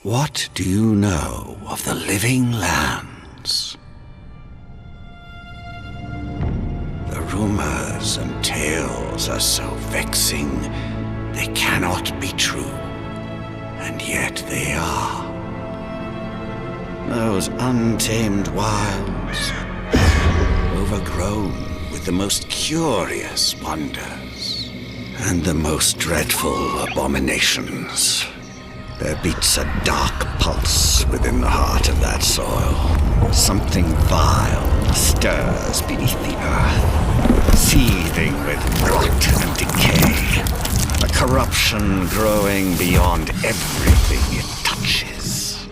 What do you know of the living lands? The rumors and tales are so vexing, they cannot be true, and yet they are. Those untamed wilds, overgrown with the most curious wonders and the most dreadful abominations. There beats a dark pulse within the heart of that soil. Something vile stirs beneath the earth, seething with rot and decay. A corruption growing beyond everything it touches.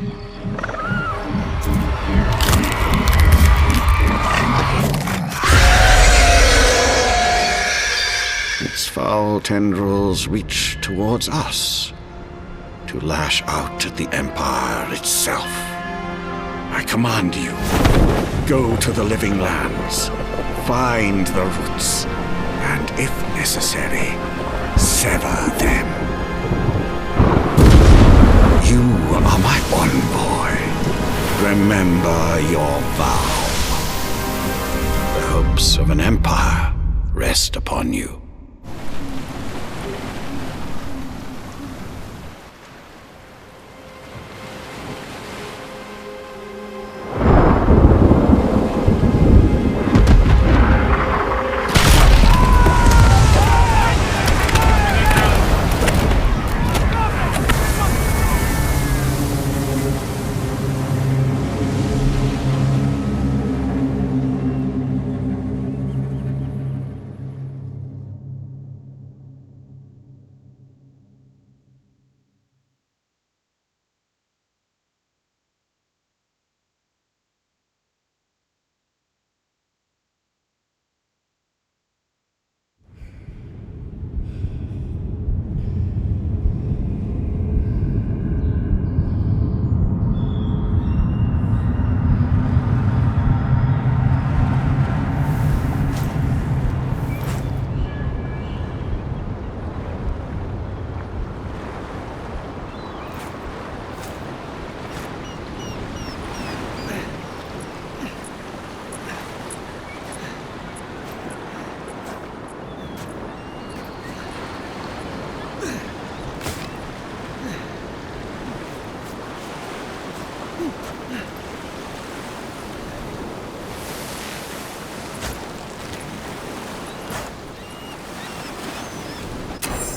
Its foul tendrils reach towards us, to lash out at the Empire itself. I command you, go to the living lands, find the roots, and if necessary, sever them. You are my envoy. Remember your vow. The hopes of an empire rest upon you.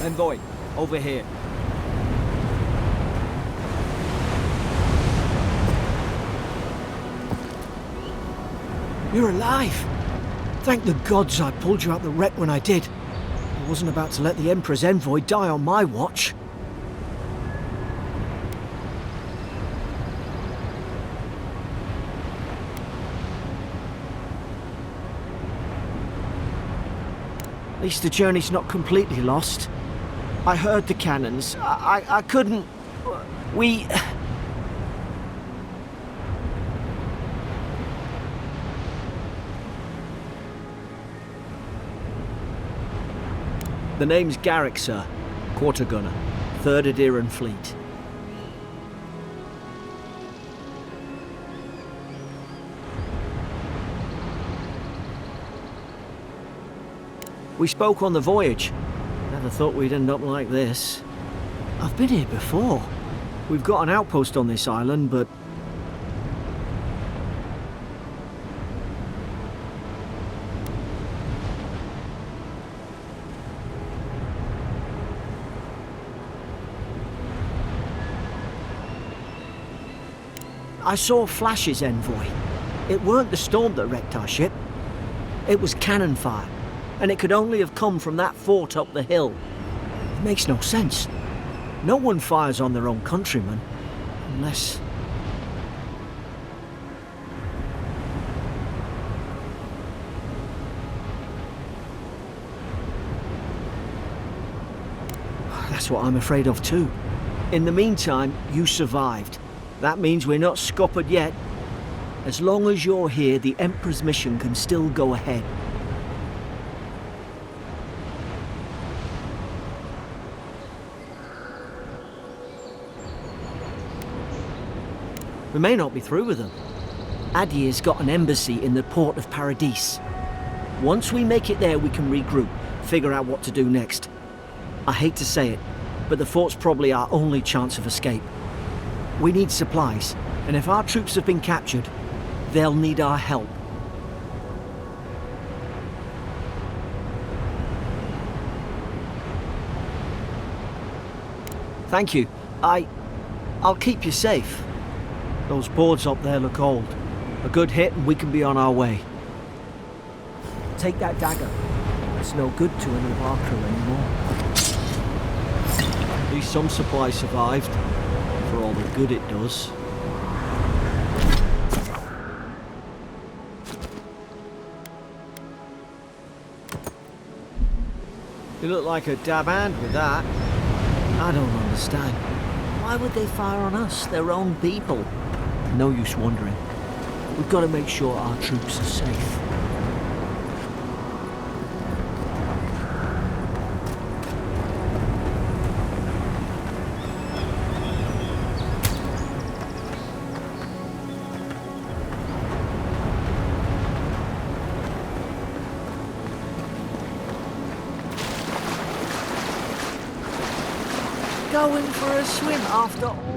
Envoy, over here. You're alive! Thank the gods I pulled you out the wreck when I did. I wasn't about to let the Emperor's envoy die on my watch. At least the journey's not completely lost. I heard the cannons. I couldn't... We... The name's Garrick, sir. Quarter gunner. 3rd Adiran Fleet. We spoke on the voyage. Never thought we'd end up like this. I've been here before. We've got an outpost on this island, but... I saw flashes, Envoy. It weren't the storm that wrecked our ship. It was cannon fire, and it could only have come from that fort up the hill. It makes no sense. No one fires on their own countrymen, unless... That's what I'm afraid of too. In the meantime, you survived. That means we're not scuppered yet. As long as you're here, the Emperor's mission can still go ahead. We may not be through with them. Adir's got an embassy in the port of Paradis. Once we make it there, we can regroup, figure out what to do next. I hate to say it, but the fort's probably our only chance of escape. We need supplies, and if our troops have been captured, they'll need our help. Thank you. I'll keep you safe. Those boards up there look old. A good hit and we can be on our way. Take that dagger. It's no good to any of our crew anymore. At least some supplies survived, for all the good it does. You look like a dab hand with that. I don't understand. Why would they fire on us, their own people? No use wondering. We've got to make sure our troops are safe. Going for a swim after all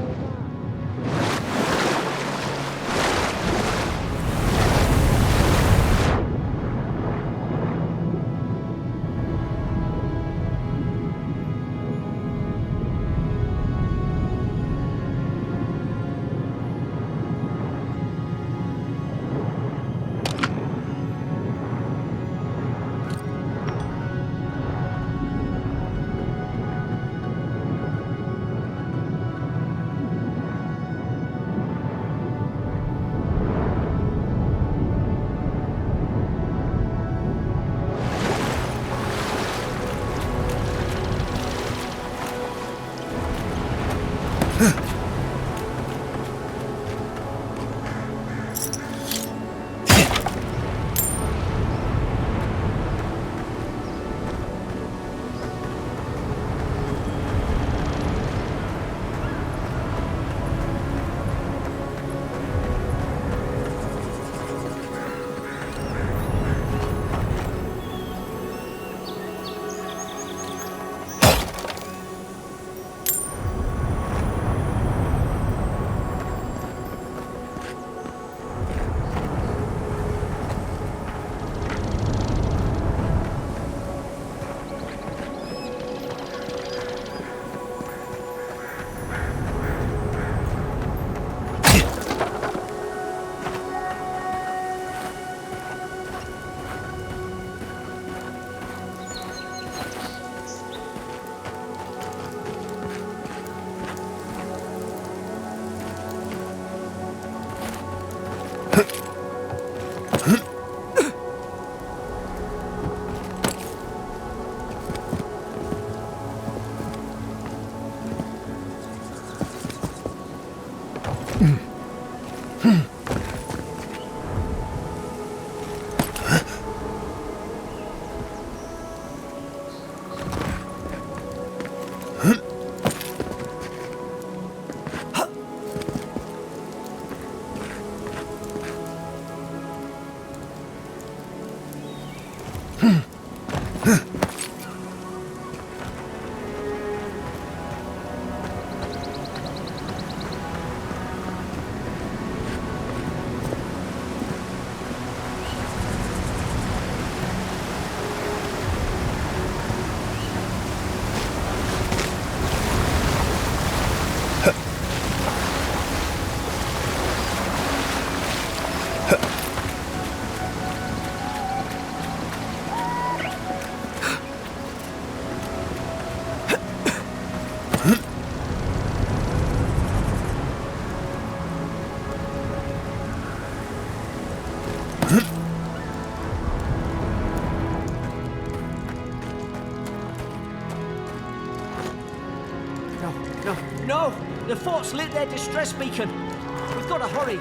that. No! The fort's lit their distress beacon! We've got to hurry!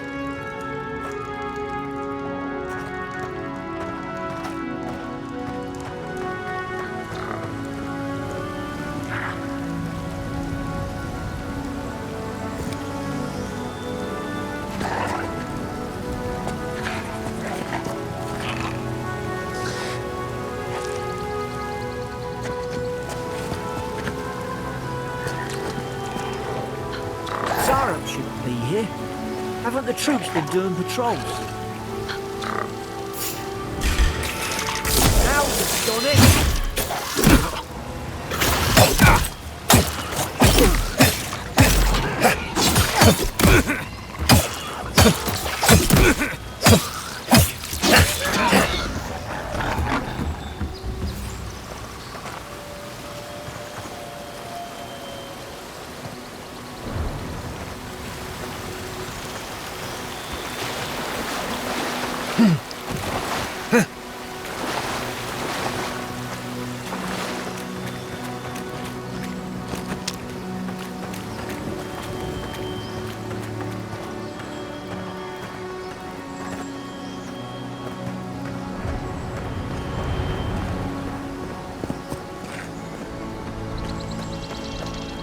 barracks shouldn't be here. Haven't the troops been doing patrols? How's done it?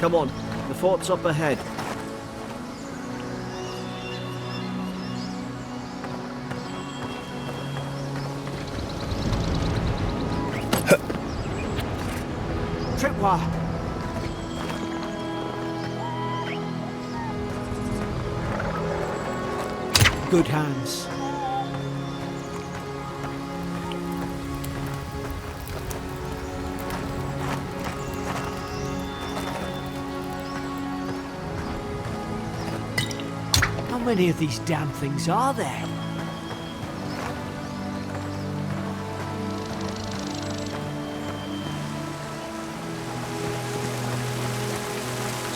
Come on, the fort's up ahead. Tripwire. Good hands. How many of these damn things are there?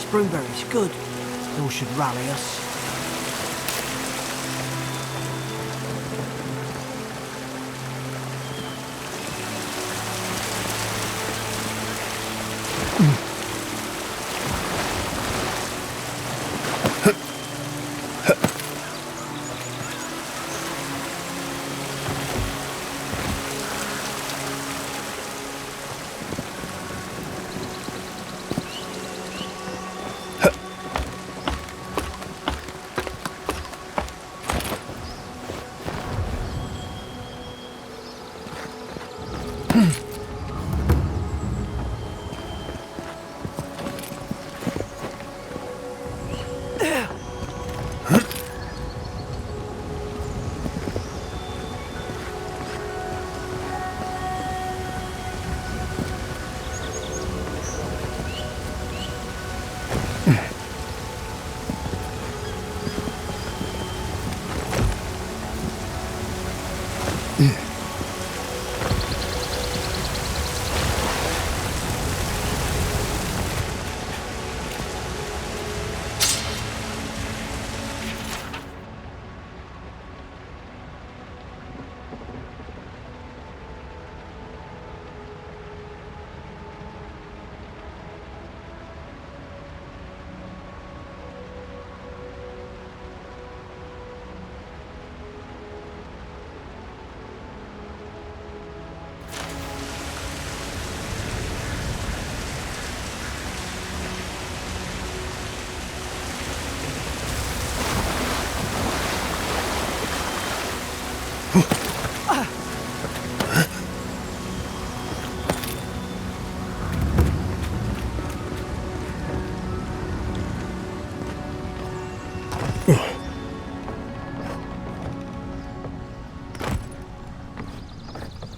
Springberries, good. Those should rally us.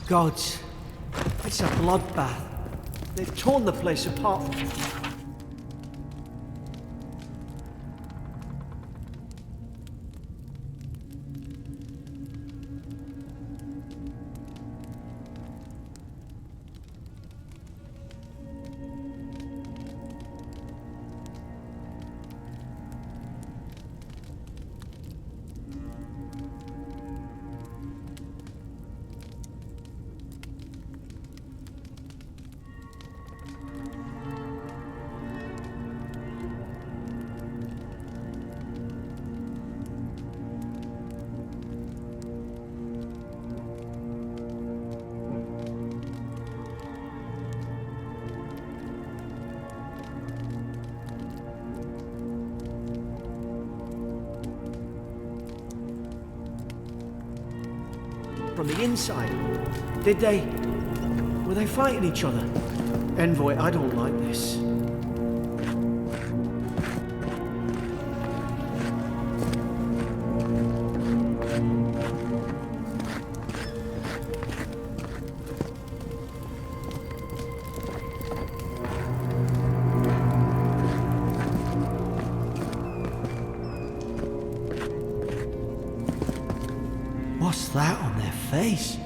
Gods, it's a bloodbath. They've torn the place apart. From the inside. Were they fighting each other? Envoy, I don't like this. What's that on their face?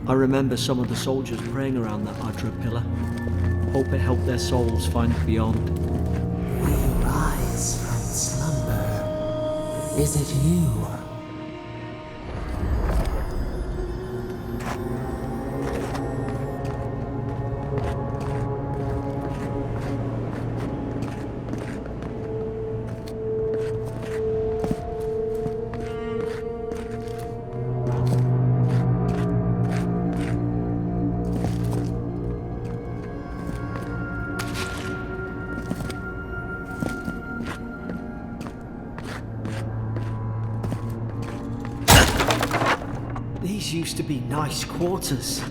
I remember some of the soldiers praying around that Adra pillar. Hope it helped their souls find beyond. We rise from slumber. Is it you? These used to be nice quarters.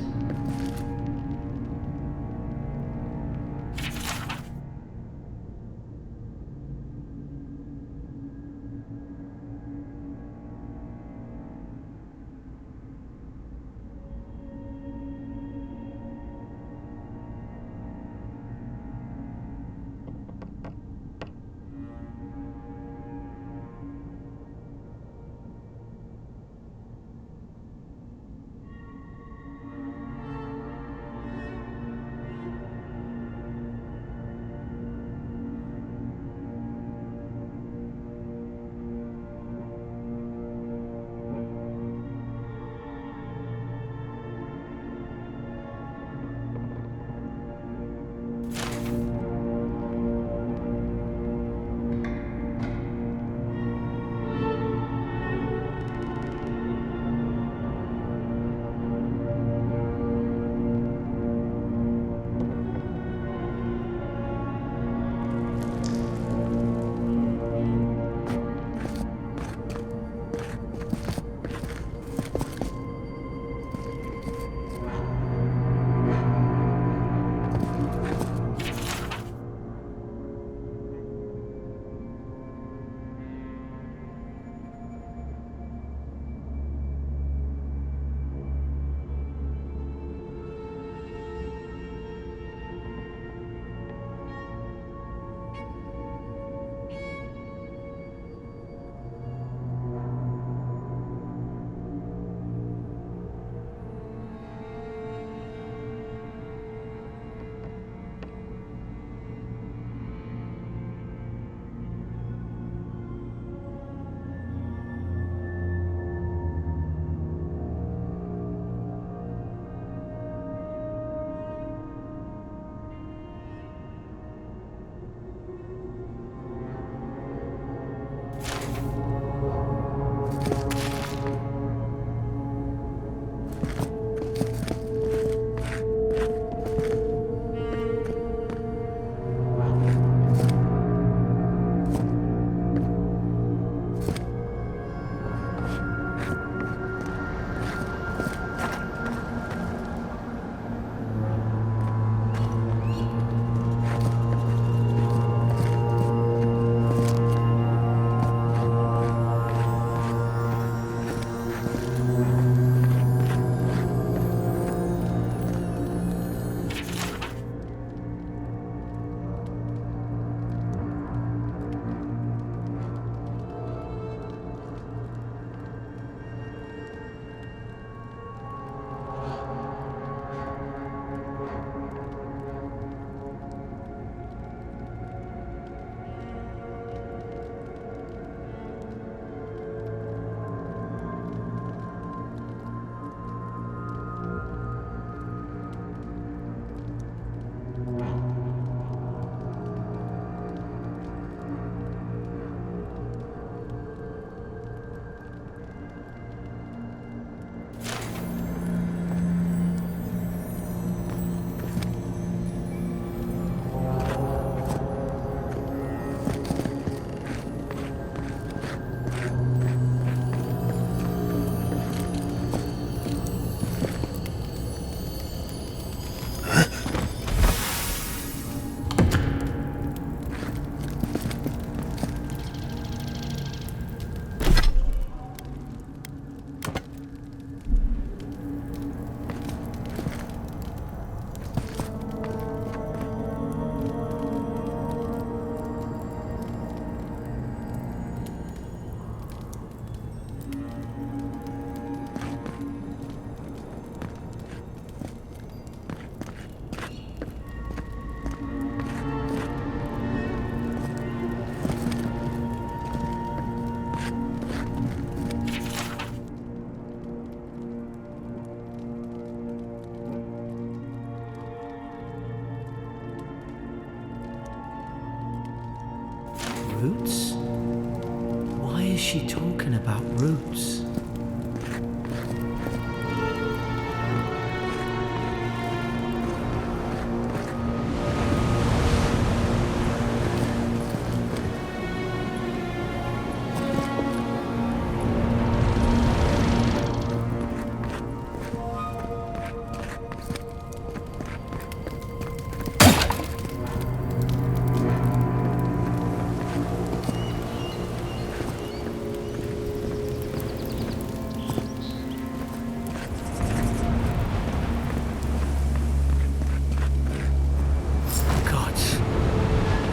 she talking about roots?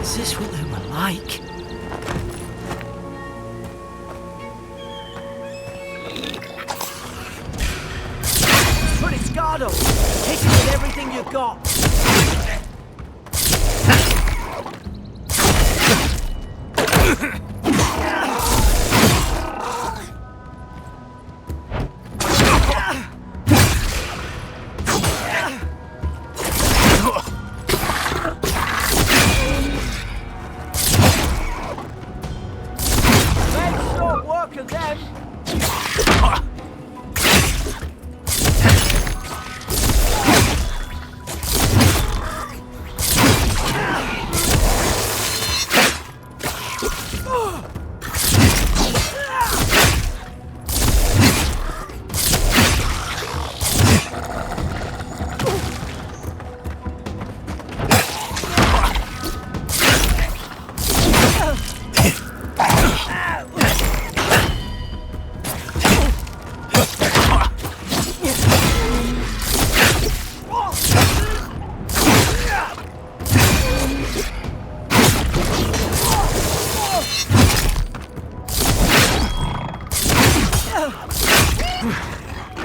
Is this what they were like? Put its guard up! Hit it with everything you've got!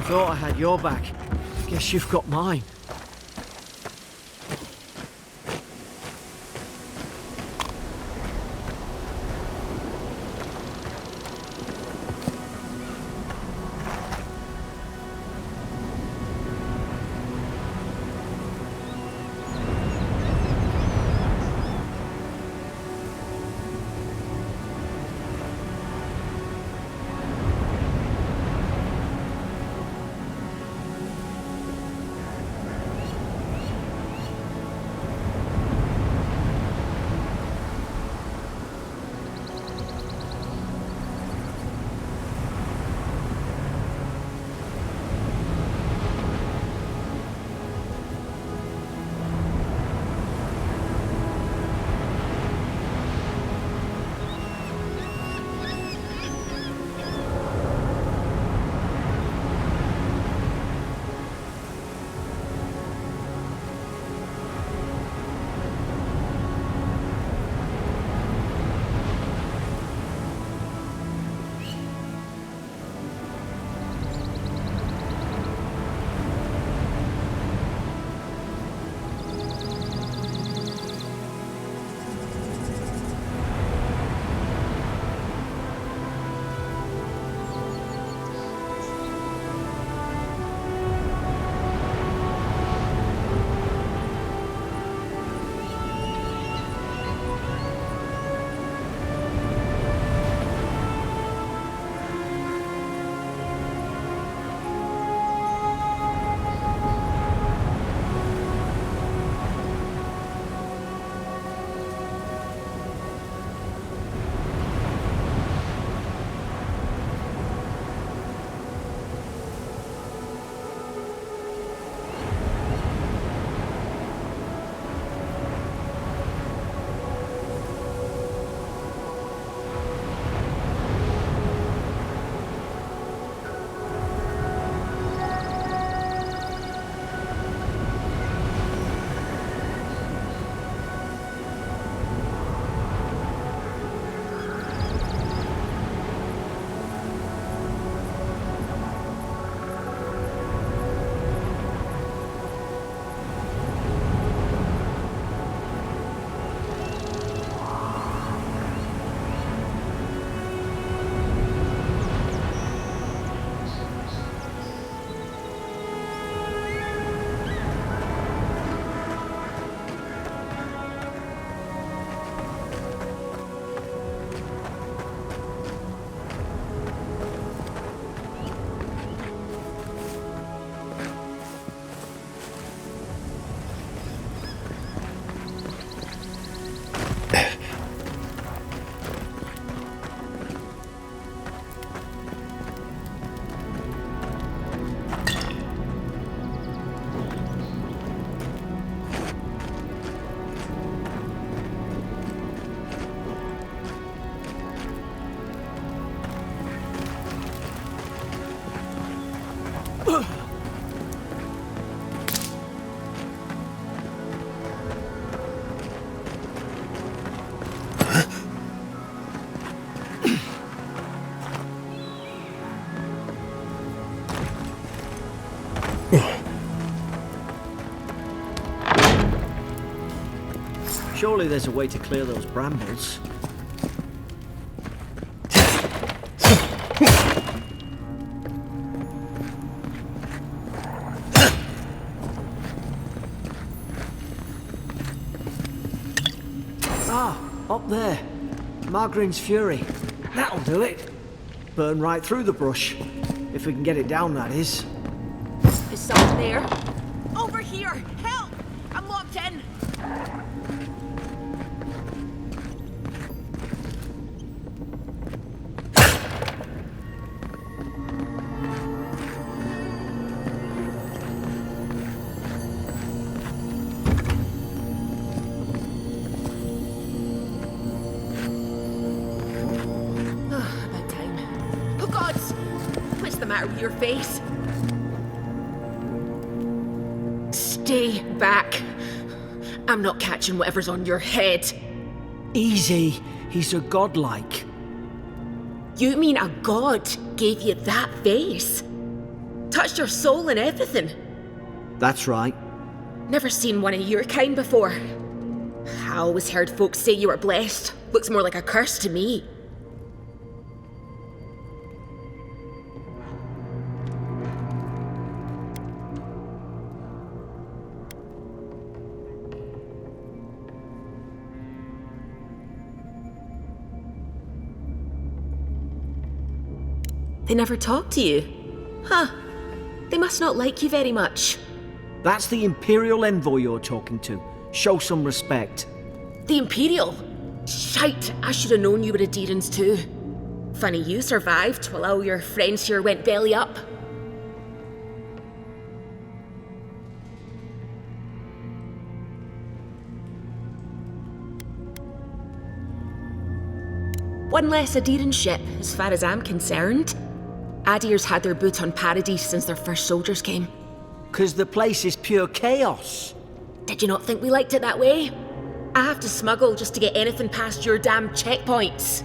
Thought I had your back. Guess you've got mine. Surely there's a way to clear those brambles. Ah, up there. Margarine's Fury. That'll do it. Burn right through the brush. If we can get it down, that is. Is someone there? Over here! Help! I'm locked in! About time. Oh gods! What's the matter with your face? Stay back. I'm not catching whatever's on your head. Easy. He's a godlike. You mean a god gave you that face? Touched your soul and everything? That's right. Never seen one of your kind before. I always heard folks say you were blessed. Looks more like a curse to me. They never talk to you? Huh. They must not like you very much. That's the Imperial envoy you're talking to. Show some respect. The Imperial? Shite, I should have known you were Adherents too. Funny you survived while all your friends here went belly up. One less Adherent ship, as far as I'm concerned. Adir's had their boot on Paradise since their first soldiers came. 'Cause the place is pure chaos. Did you not think we liked it that way? I have to smuggle just to get anything past your damn checkpoints.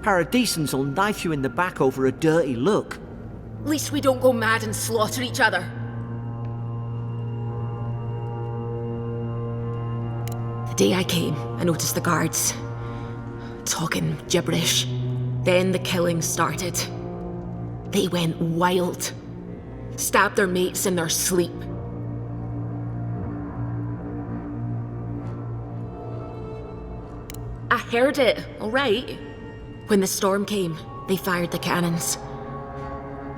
Paradisans will knife you in the back over a dirty look. At least we don't go mad and slaughter each other. The day I came, I noticed the guards talking gibberish. Then the killing started. They went wild. Stabbed their mates in their sleep. I heard it, all right. When the storm came, they fired the cannons.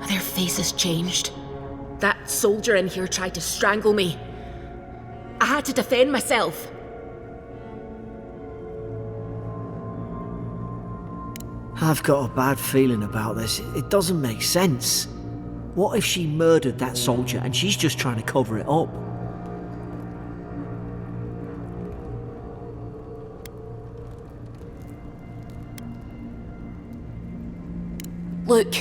Their faces changed. That soldier in here tried to strangle me. I had to defend myself. I've got a bad feeling about this. It doesn't make sense. What if she murdered that soldier and she's just trying to cover it up? Look,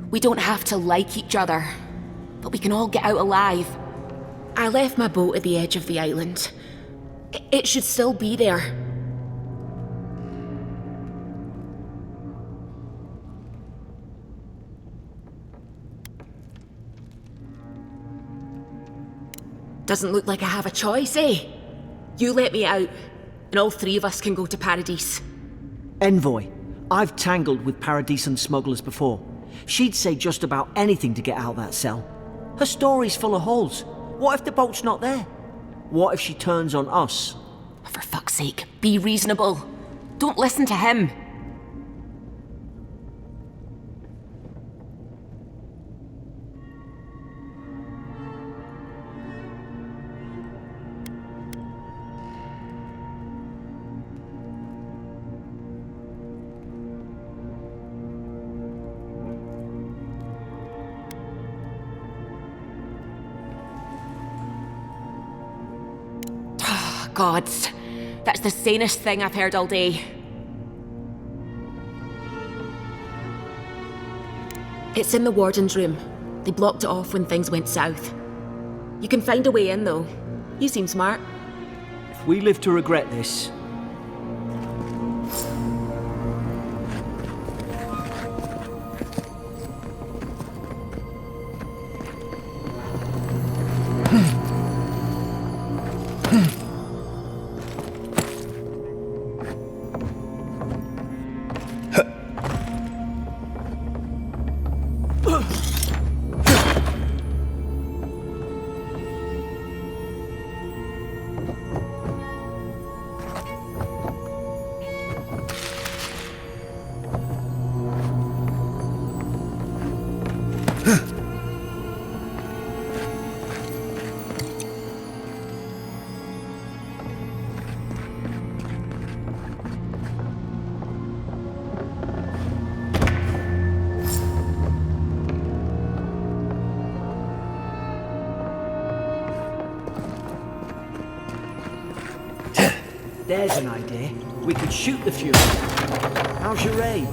we don't have to like each other, but we can all get out alive. I left my boat at the edge of the island. It should still be there. Doesn't look like I have a choice, eh? You let me out, and all three of us can go to Paradise. Envoy, I've tangled with Paradisan smugglers before. She'd say just about anything to get out that cell. Her story's full of holes. What if the boat's not there? What if she turns on us? For fuck's sake, be reasonable. Don't listen to him. Gods, that's the sanest thing I've heard all day. It's in the warden's room. They blocked it off when things went south. You can find a way in, though. You seem smart. we live to regret this. There's an idea. We could shoot the Fury. How's your aim?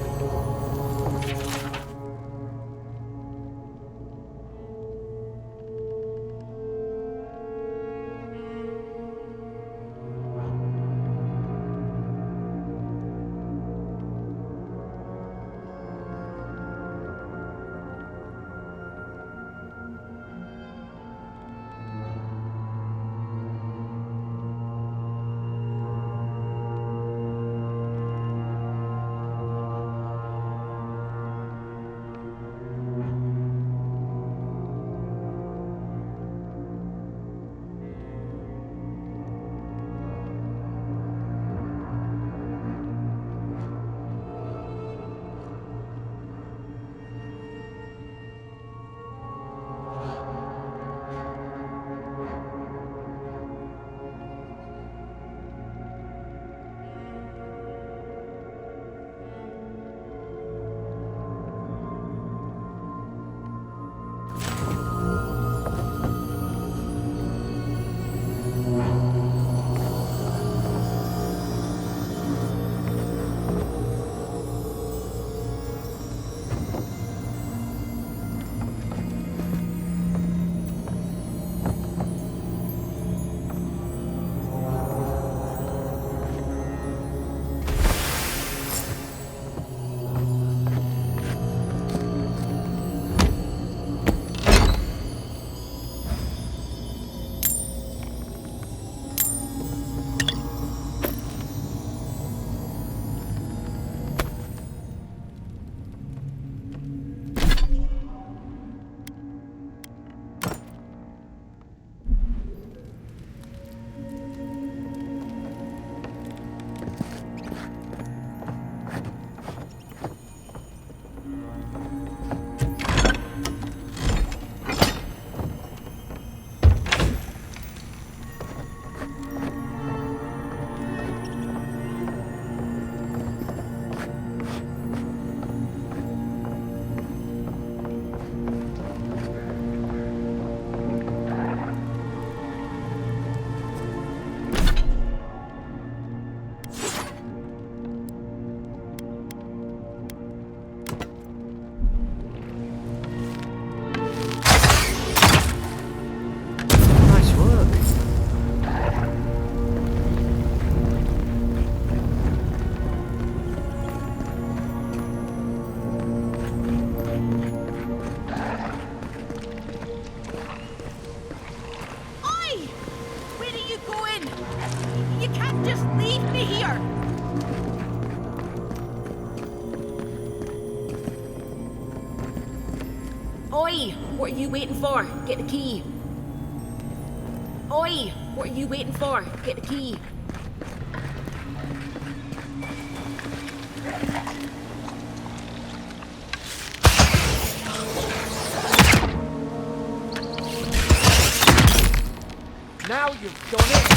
Oi! What are you waiting for? Get the key. Oi! What are you waiting for? Get the key. Now you've done it!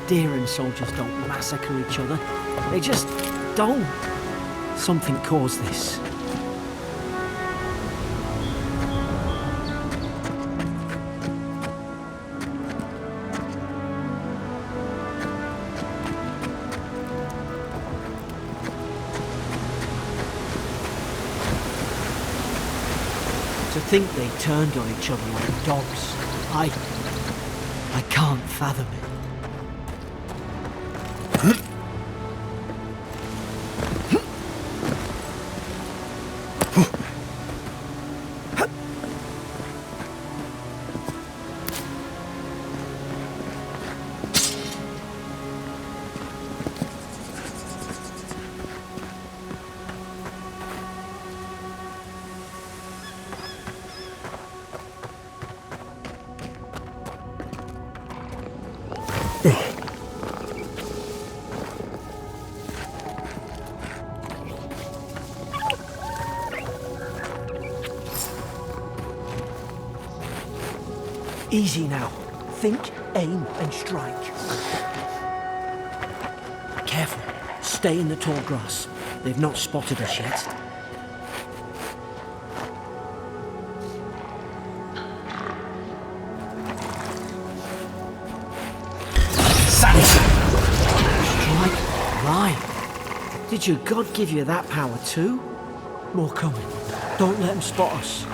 Deering soldiers don't massacre each other. They just don't. Something caused this. To think they turned on each other like dogs. I can't fathom it. Easy now. Think, aim, and strike. Careful. Stay in the tall grass. They've not spotted us yet. Strike right. Did your God give you that power too? More coming. Don't let them spot us.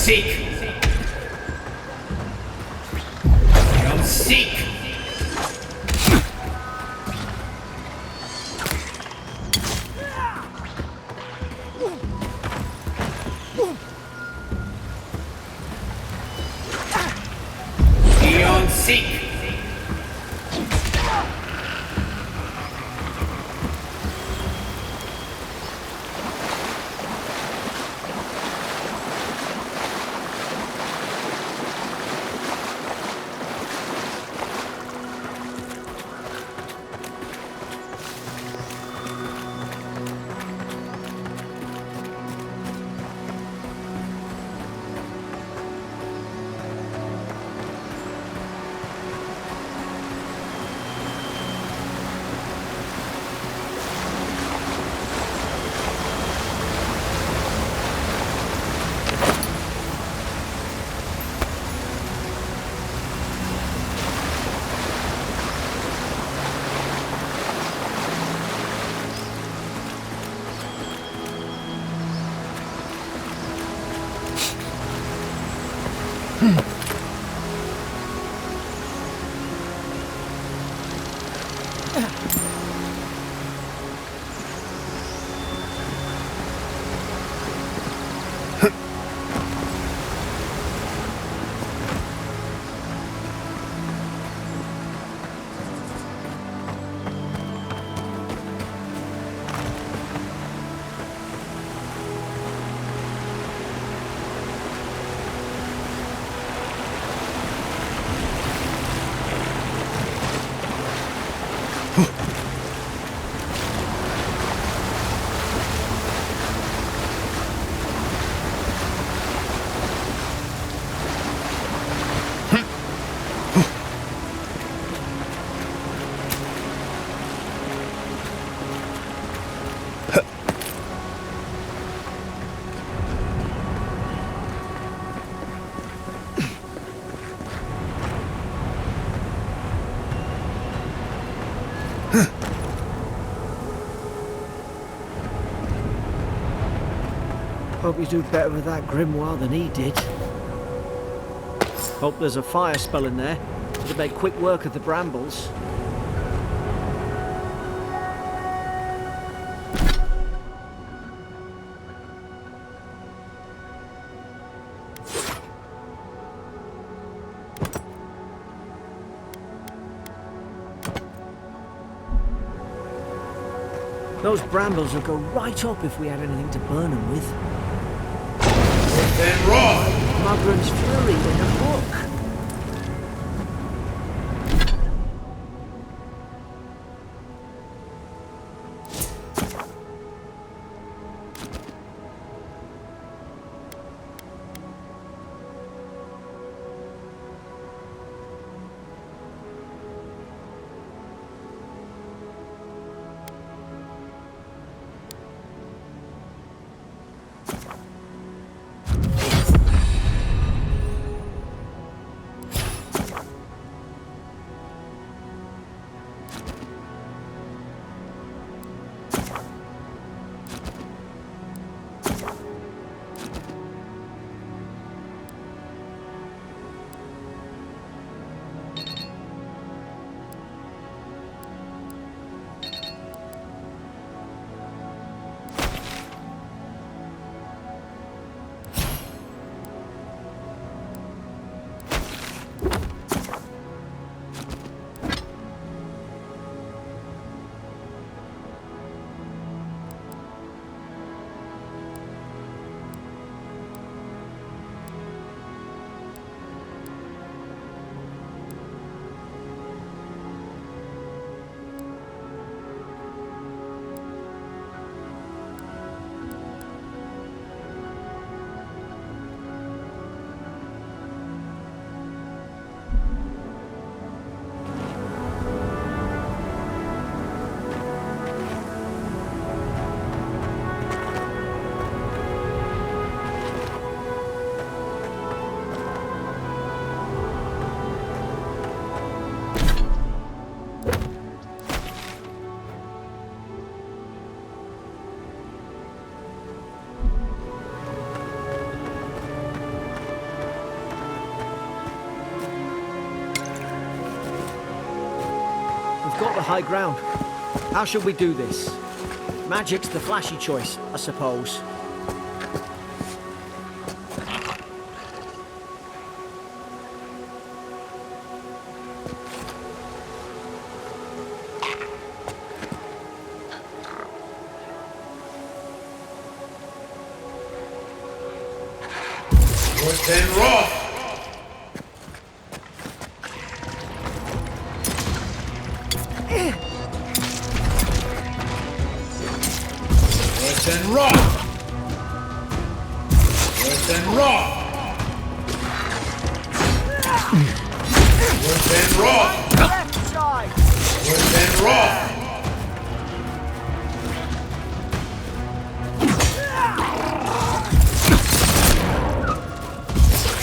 Seek. Don't seek. Beyond seek. Hope you do better with that grimoire than he did. Hope there's a fire spell in there. Would have made quick work of the brambles. Those brambles would go right up if we had anything to burn them with. Then roar! Mugren's Fury in a book. Got the high ground. How should we do this? Magic's the flashy choice, I suppose. Then roar! And rock! Worse than rock! Worse than rock! Left side! Worse than rock!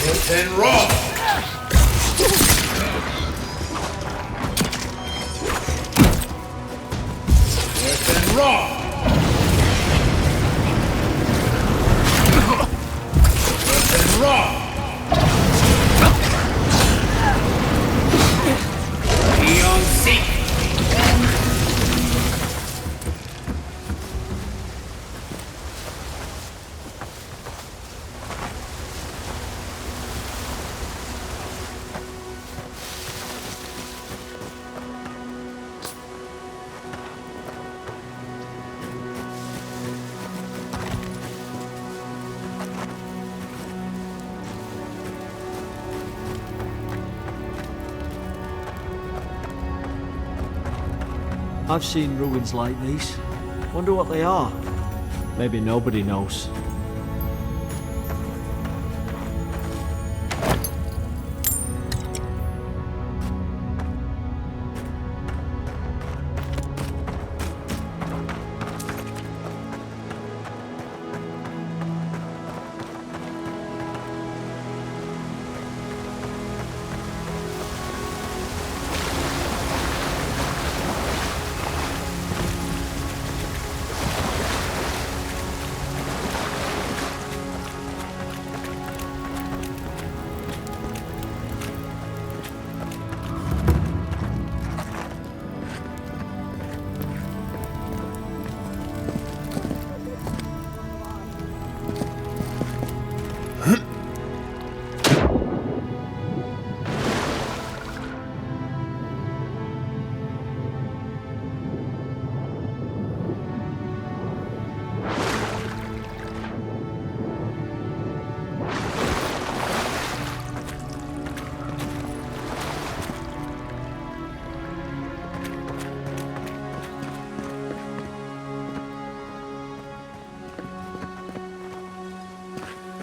Worse than rock! Worse than rock! Rock! I've seen ruins like these. Wonder what they are. Maybe nobody knows.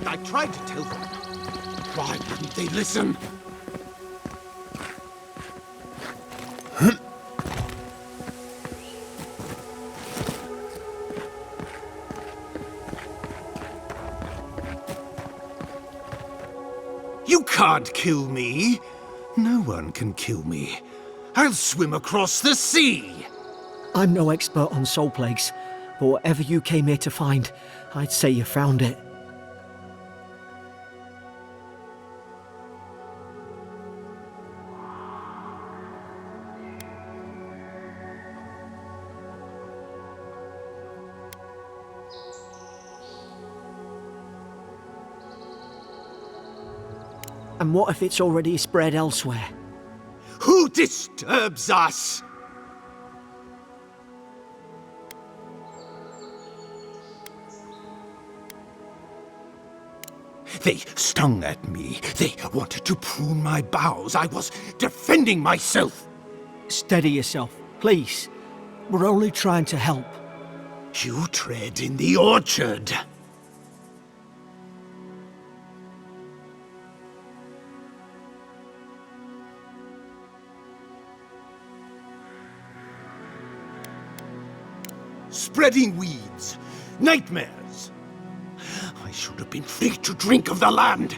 I tried to tell them. Why wouldn't they listen? You can't kill me. No one can kill me. I'll swim across the sea. I'm no expert on soul plagues, but whatever you came here to find, I'd say you found it. And what if it's already spread elsewhere? Who disturbs us? They stung at me. They wanted to prune my boughs. I was defending myself. Steady yourself, please. We're only trying to help. You tread in the orchard. Spreading weeds. Nightmares. I should have been free to drink of the land.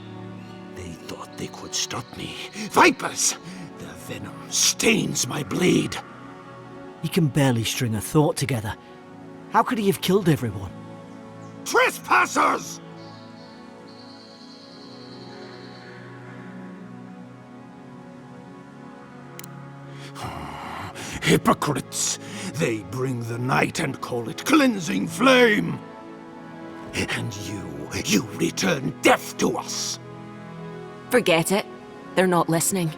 They thought they could stop me. Vipers! Their venom stains my blade. He can barely string a thought together. How could he have killed everyone? Trespassers! Hypocrites! They bring the night and call it cleansing flame! And you return death to us! Forget it. They're not listening.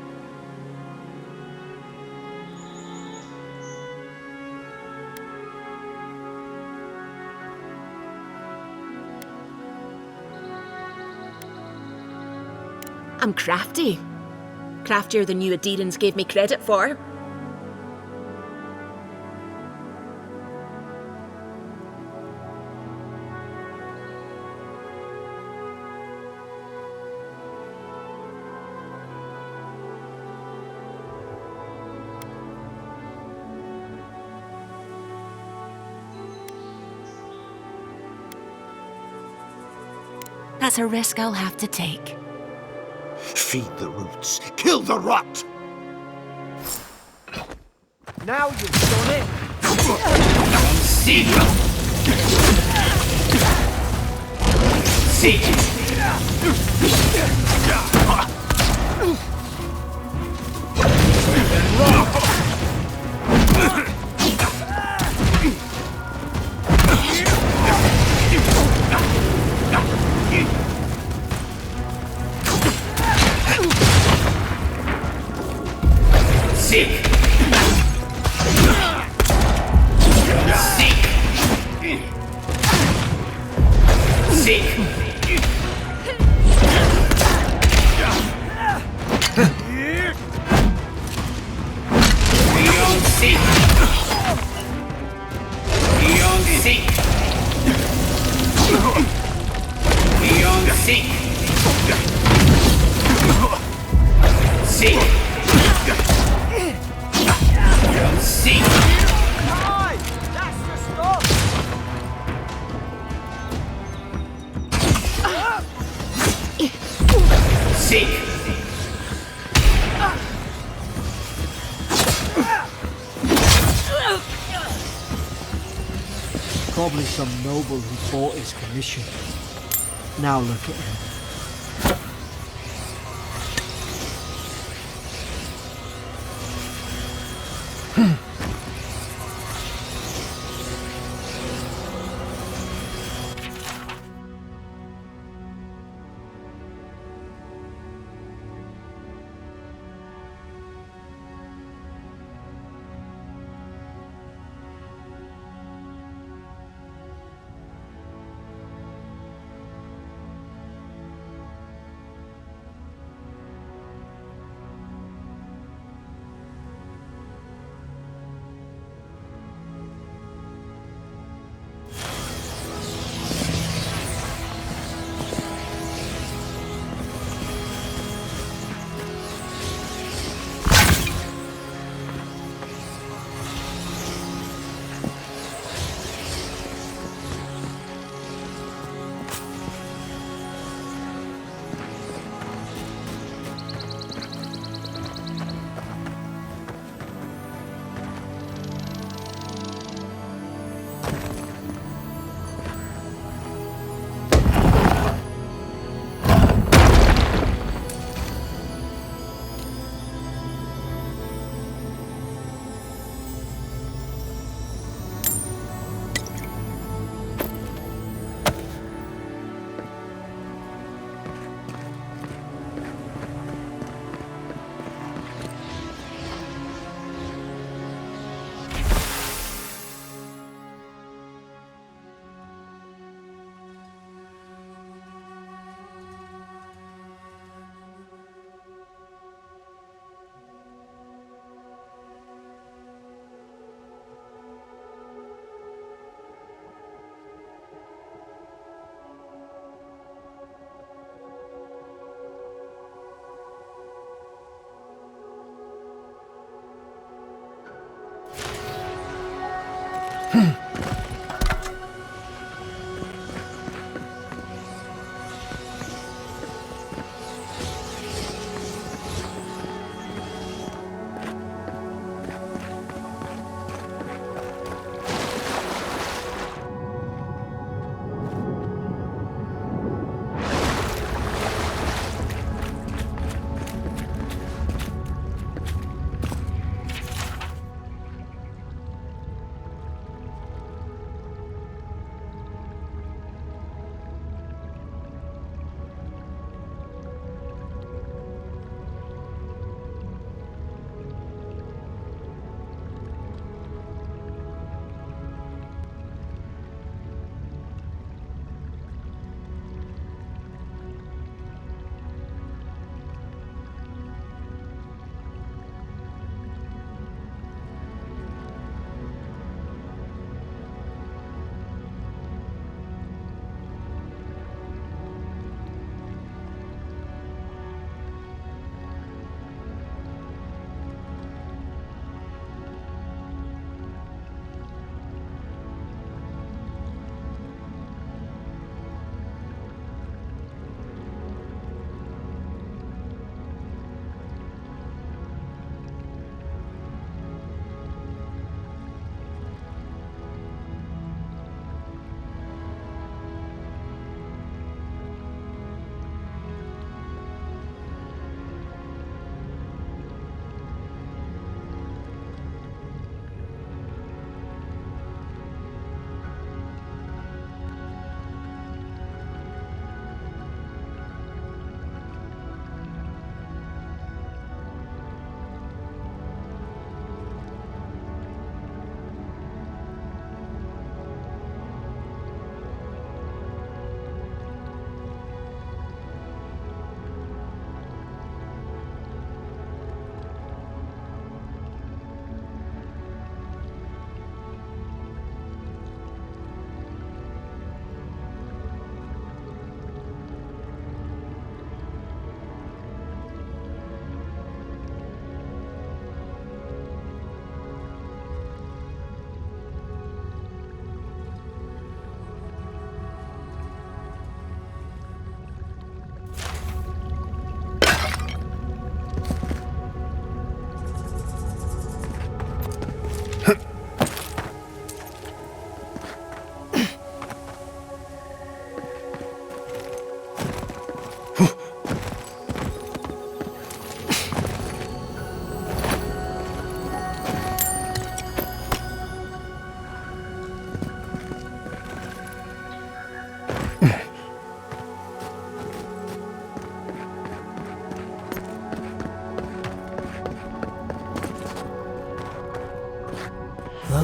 I'm crafty. Craftier than you Adirans gave me credit for. That's a risk I'll have to take. Feed the roots, kill the rot! Now you've done it! Seek! Seek! Seek! Seek! Seek! seek. Beyond seek. Seek. Beyond seek. That's the stuff! Seek. Probably some noble who bought his commission. Now look at him.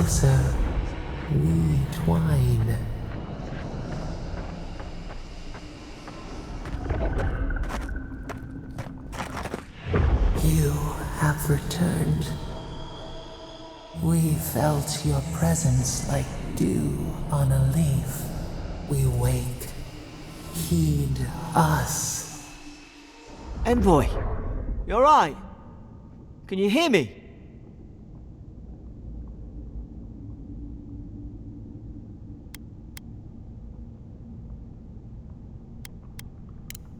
closer, we twine. You have returned. We felt your presence like dew on a leaf. We wake. Heed us. Envoy, you alright? Can you hear me?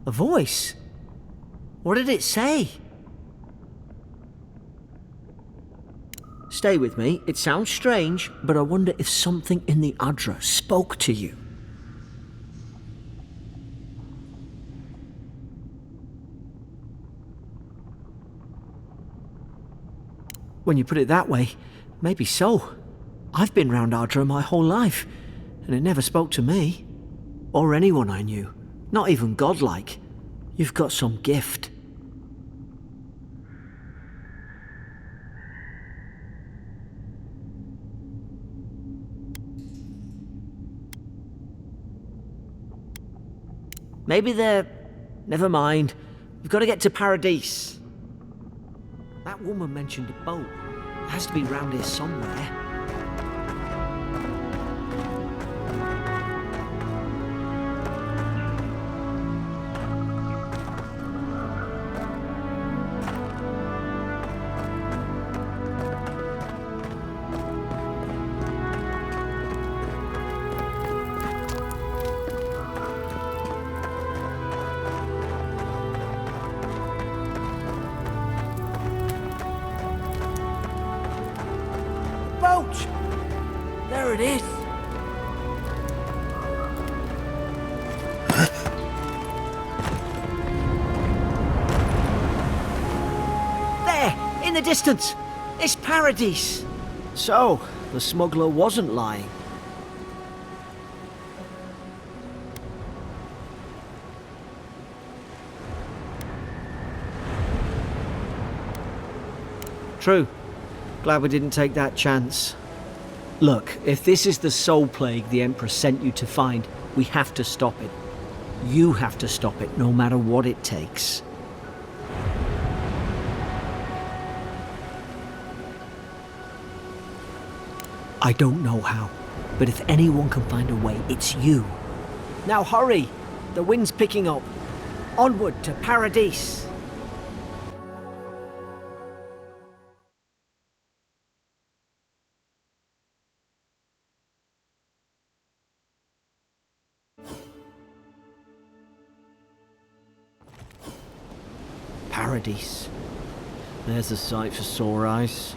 A voice? What did it say? Stay with me. It sounds strange, but I wonder if something in the Adra spoke to you. When you put it that way, maybe so. I've been round Adra my whole life, and it never spoke to me. Or anyone I knew. Not even godlike. You've got some gift. Maybe they're... Never mind. We've got to get to Paradise. That woman mentioned a boat. It has to be round here somewhere. Boat! There it is. There, in the distance. It's Paradise. So, the smuggler wasn't lying. True. Glad we didn't take that chance. Look, if this is the soul plague the Emperor sent you to find, we have to stop it. You have to stop it, no matter what it takes. I don't know how, but if anyone can find a way, it's you. Now hurry! The wind's picking up. Onward to Paradise! Paradise. There's a sight for sore eyes.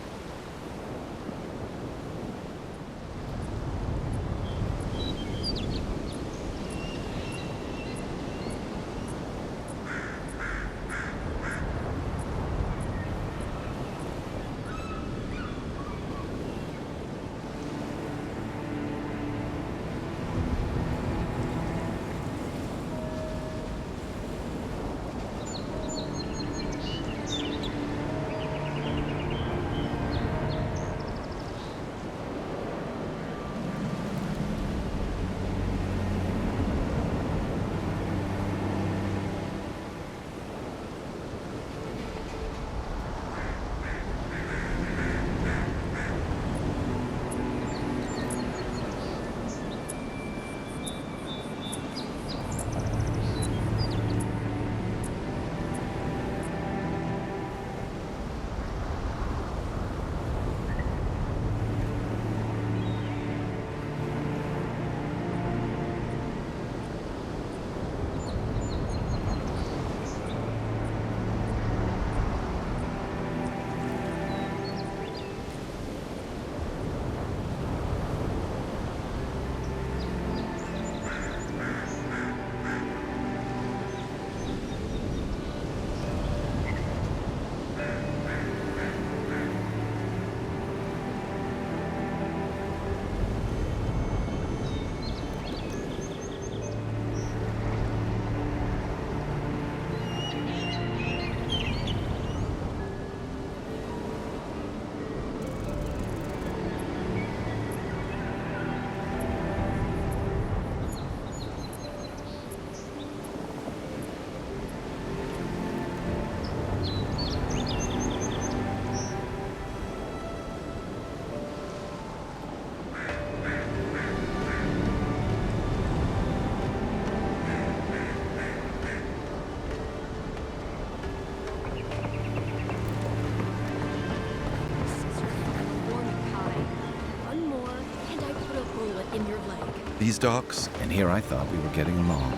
these docks, and here I thought we were getting along.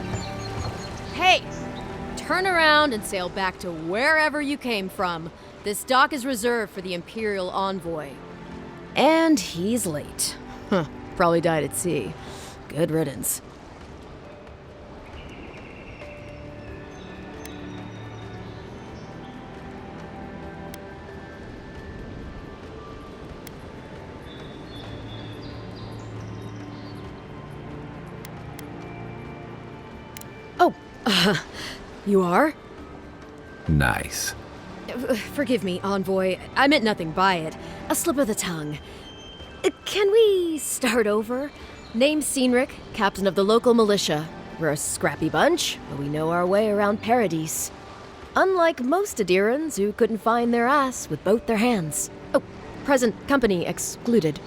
Hey! Turn around and sail back to wherever you came from. This dock is reserved for the Imperial Envoy. And he's late. Huh, probably died at sea. Good riddance. Oh, you are? Nice. Forgive me, Envoy. I meant nothing by it. A slip of the tongue. Can we start over? Name's Cynric, captain of the local militia. We're a scrappy bunch, but we know our way around Paradise. Unlike most Adirans who couldn't find their ass with both their hands. Oh, present company excluded.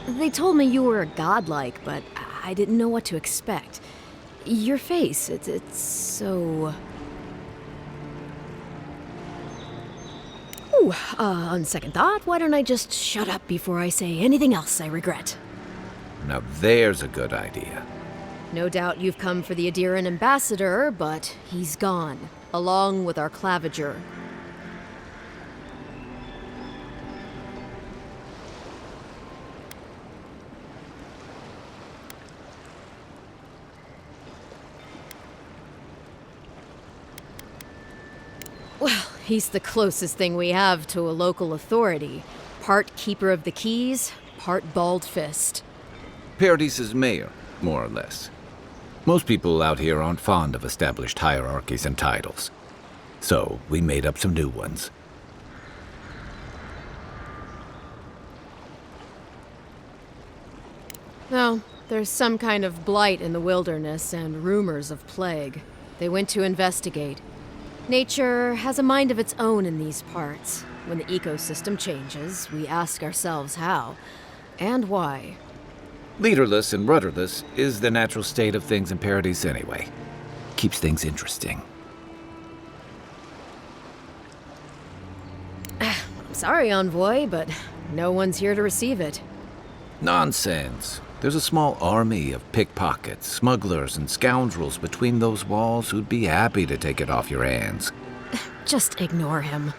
They told me you were godlike, but I didn't know what to expect. Your face, it's so... Ooh, on second thought, why don't I just shut up before I say anything else I regret? Now there's a good idea. No doubt you've come for the Adiran ambassador, but he's gone, along with our claviger. Well, he's the closest thing we have to a local authority. Part keeper of the keys, part bald fist. Paradise's mayor, more or less. Most people out here aren't fond of established hierarchies and titles. So we made up some new ones. No, there's some kind of blight in the wilderness and rumors of plague. They went to investigate. Nature has a mind of its own in these parts. When the ecosystem changes, we ask ourselves how and why. Leaderless and rudderless is the natural state of things in Paradise anyway. Keeps things interesting. I'm sorry, Envoy, but no one's here to receive it. Nonsense. There's a small army of pickpockets, smugglers, and scoundrels between those walls who'd be happy to take it off your hands. Just ignore him.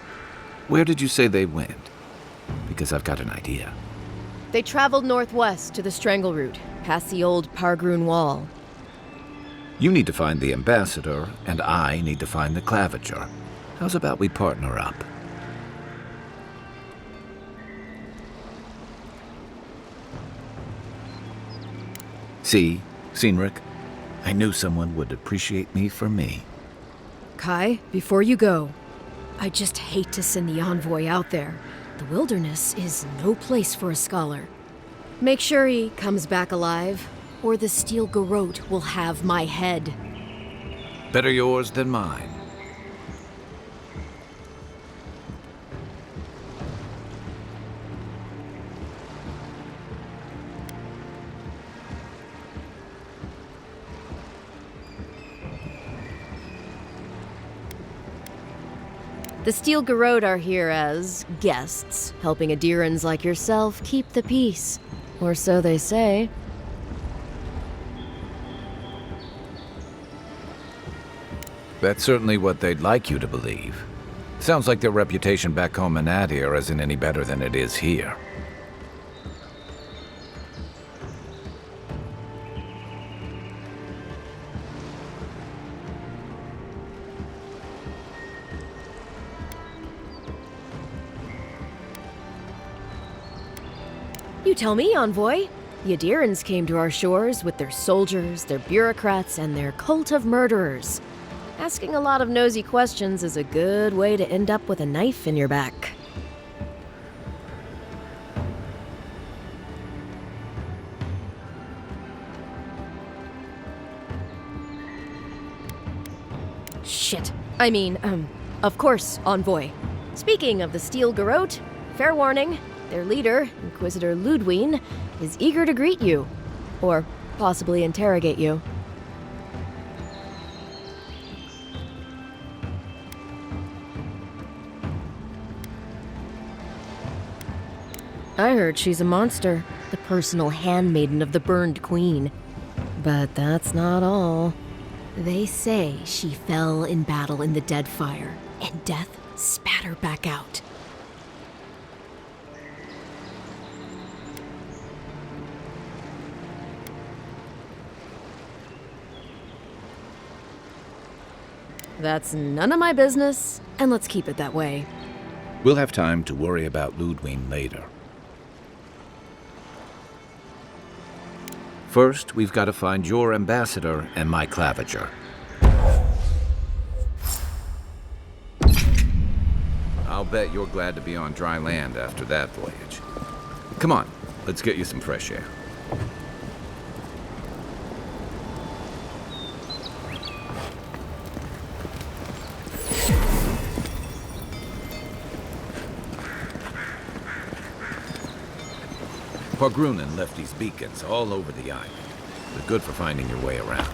Where did you say they went? Because I've got an idea. They traveled northwest to the Strangle Route, past the old Pargroon Wall. You need to find the ambassador, and I need to find the claviger. How's about we partner up? See, Cynric, I knew someone would appreciate me for me. Kai, before you go, I just hate to send the Envoy out there. The wilderness is no place for a scholar. Make sure he comes back alive, or the Steel Garrote will have my head. Better yours than mine. The Steel Garrote are here as guests, helping Adirans like yourself keep the peace. Or so they say. That's certainly what they'd like you to believe. Sounds like their reputation back home in Adir isn't any better than it is here. You tell me, Envoy. The Adirans came to our shores with their soldiers, their bureaucrats, and their cult of murderers. Asking a lot of nosy questions is a good way to end up with a knife in your back. Shit. I mean, of course, Envoy. Speaking of the Steel Garrote, fair warning. Their leader, Inquisitor Ludwine, is eager to greet you. Or possibly interrogate you. I heard she's a monster. The personal handmaiden of the Burned Queen. But that's not all. They say she fell in battle in the dead fire, and death spat her back out. That's none of my business, and let's keep it that way. We'll have time to worry about Ludwig later. First, we've got to find your ambassador and my claviger. I'll bet you're glad to be on dry land after that voyage. Come on, let's get you some fresh air. Pargrunen left these beacons all over the island. They're good for finding your way around.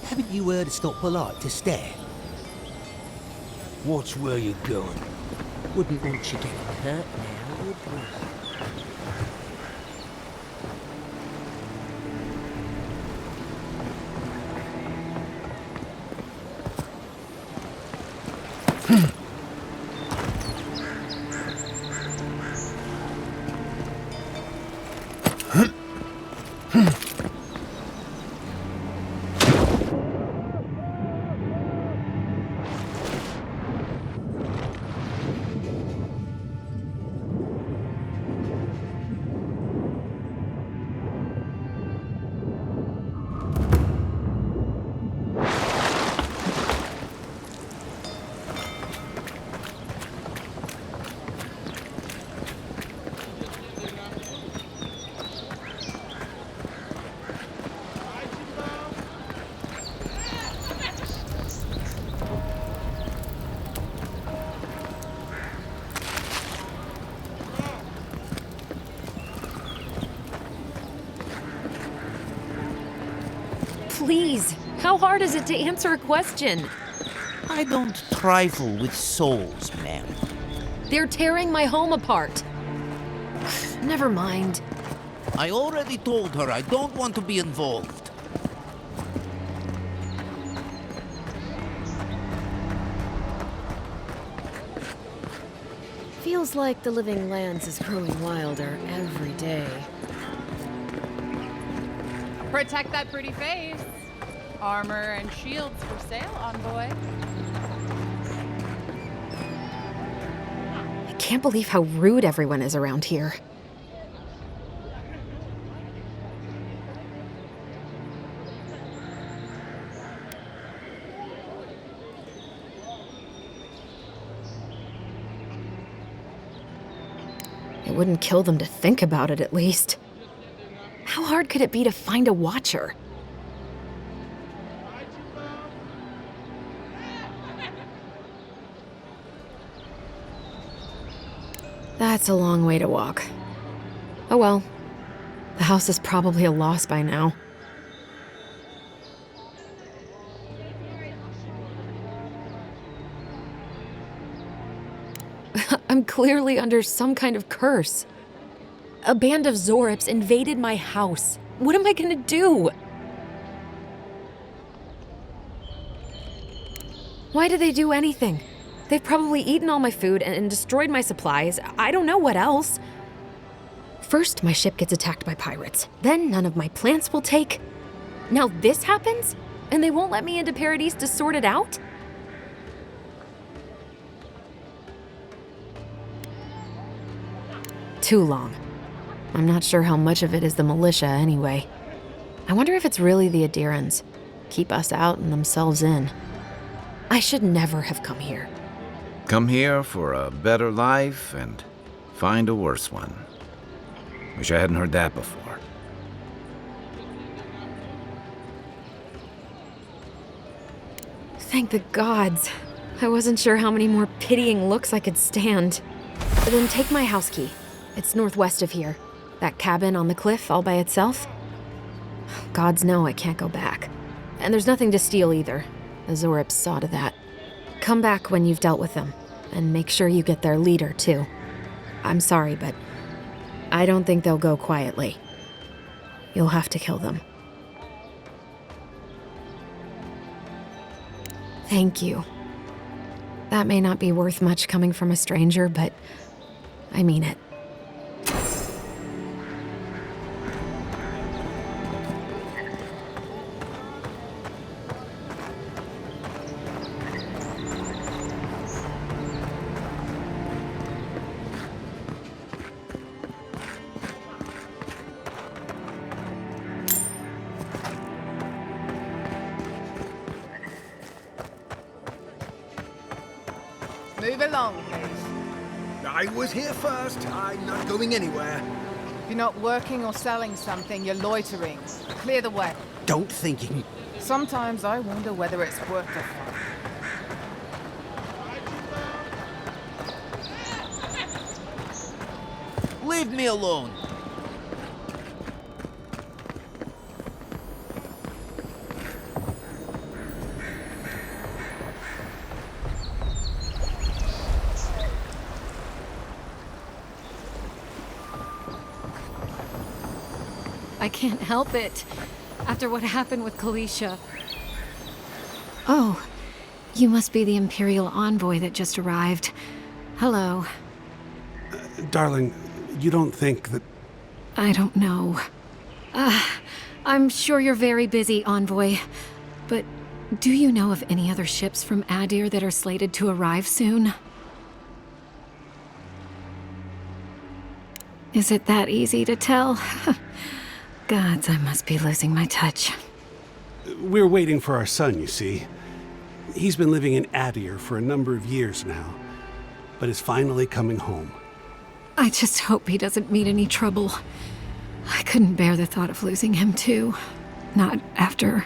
Haven't you heard it's not polite to stare? Watch where you're going. Wouldn't want you getting hurt now, would we? Please, how hard is it to answer a question? I don't trifle with souls, ma'am. They're tearing my home apart. Never mind. I already told her I don't want to be involved. Feels like the living lands is growing wilder every day. Protect that pretty face. Armor and shields for sale, envoy. I can't believe how rude everyone is around here. It wouldn't kill them to think about it, at least. How hard could it be to find a watcher? That's a long way to walk. Oh well. The house is probably a loss by now. I'm clearly under some kind of curse. A band of Zorips invaded my house. What am I gonna do? Why did they do anything? They've probably eaten all my food and destroyed my supplies. I don't know what else. First, my ship gets attacked by pirates. Then none of my plants will take. Now this happens? And they won't let me into Paradise to sort it out? Too long. I'm not sure how much of it is the militia anyway. I wonder if it's really the Adirans. Keep us out and themselves in. I should never have come here. Come here for a better life and find a worse one. Wish I hadn't heard that before. Thank the gods. I wasn't sure how many more pitying looks I could stand. But then take my house key. It's northwest of here. That cabin on the cliff all by itself. Gods know I can't go back. And there's nothing to steal either. The Zoribs saw to that. Come back when you've dealt with them. And make sure you get their leader, too. I'm sorry, but I don't think they'll go quietly. You'll have to kill them. Thank you. That may not be worth much coming from a stranger, but I mean it. Move along, please. I was here first. I'm not going anywhere. If you're not working or selling something, you're loitering. Clear the way. Don't think you... Sometimes I wonder whether it's worth the fight. Leave me alone. I can't help it. After what happened with Kalisha. Oh, you must be the Imperial envoy that just arrived. Hello. Darling, you don't think that... I don't know. I'm sure you're very busy, envoy. But do you know of any other ships from Adir that are slated to arrive soon? Is it that easy to tell? Gods, I must be losing my touch. We're waiting for our son, you see. He's been living in Adir for a number of years now, but is finally coming home. I just hope he doesn't meet any trouble. I couldn't bear the thought of losing him, too. Not after...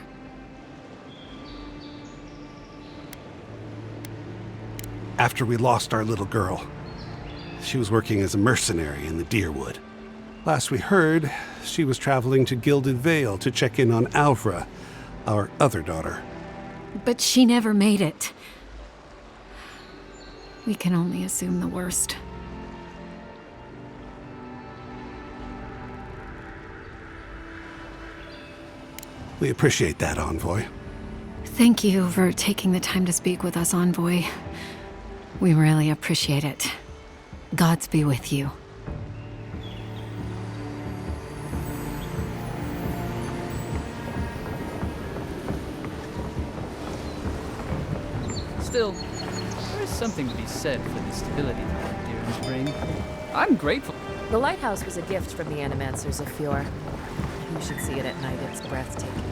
After we lost our little girl. She was working as a mercenary in the Deerwood. Last we heard, she was traveling to Gilded Vale to check in on Alvra, our other daughter. But she never made it. We can only assume the worst. We appreciate that, Envoy. Thank you for taking the time to speak with us, Envoy. We really appreciate it. Gods be with you. Still, there is something to be said for the stability that Dirham's bring. I'm grateful. The lighthouse was a gift from the Animancers of Fjord. You should see it at night. It's breathtaking.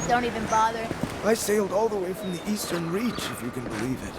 Don't even bother. I sailed all the way from the Eastern Reach, if you can believe it.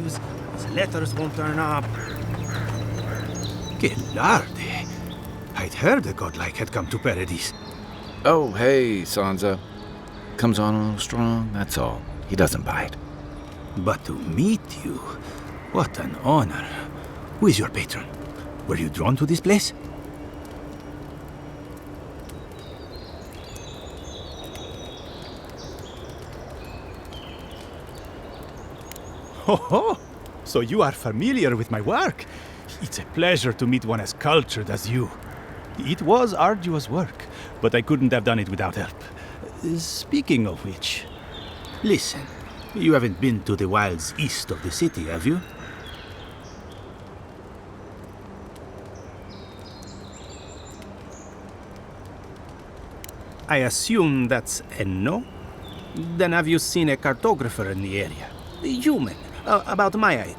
arrives, his letters won't turn up. Que larde. I'd heard a godlike had come to Paradise. Oh, hey, Sansa. Comes on a little strong, that's all. He doesn't bite. But to meet you, what an honor. Who is your patron? Were you drawn to this place? Ho ho! So you are familiar with my work? It's a pleasure to meet one as cultured as you. It was arduous work, but I couldn't have done it without help. Speaking of which, listen, you haven't been to the wilds east of the city, have you? I assume that's a no? Then have you seen a cartographer in the area? Human, about my height.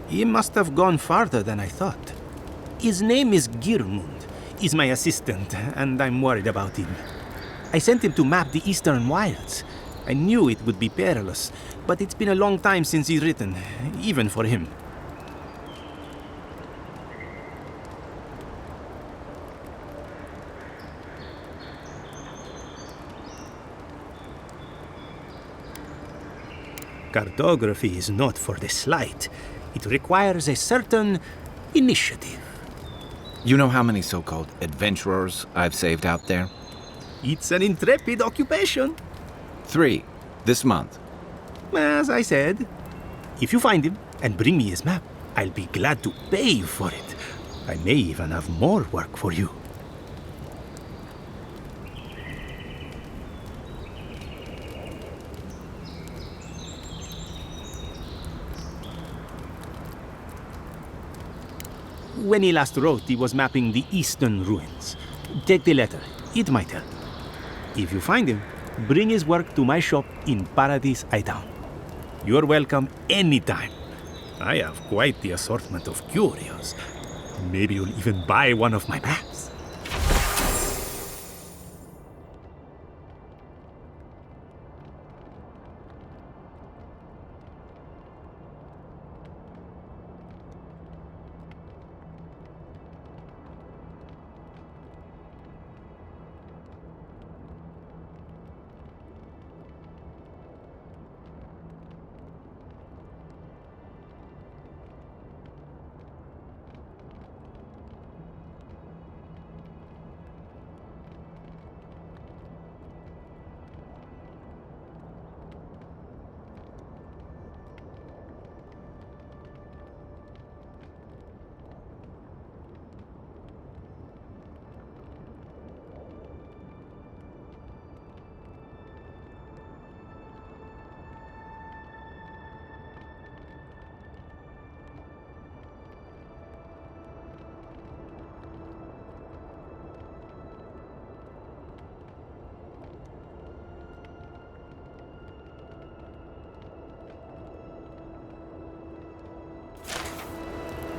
He must have gone farther than I thought. His name is Girmund. He's my assistant, and I'm worried about him. I sent him to map the eastern wilds. I knew it would be perilous, but it's been a long time since he's written, even for him. Cartography is not for the slight. It requires a certain initiative. You know how many so-called adventurers I've saved out there? It's an intrepid occupation. 3, this month. As I said, if you find him and bring me his map, I'll be glad to pay you for it. I may even have more work for you. When he last wrote, he was mapping the eastern ruins. Take the letter. It might help. If you find him, bring his work to my shop in Paradise Town. You're welcome anytime. I have quite the assortment of curios. Maybe you'll even buy one of my maps.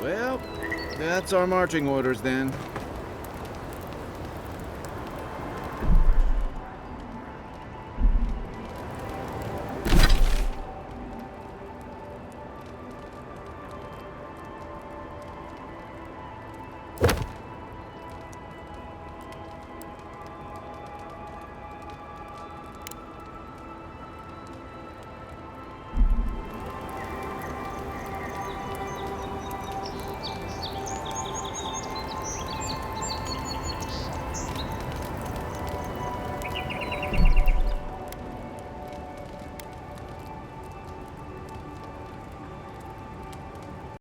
Well, that's our marching orders then.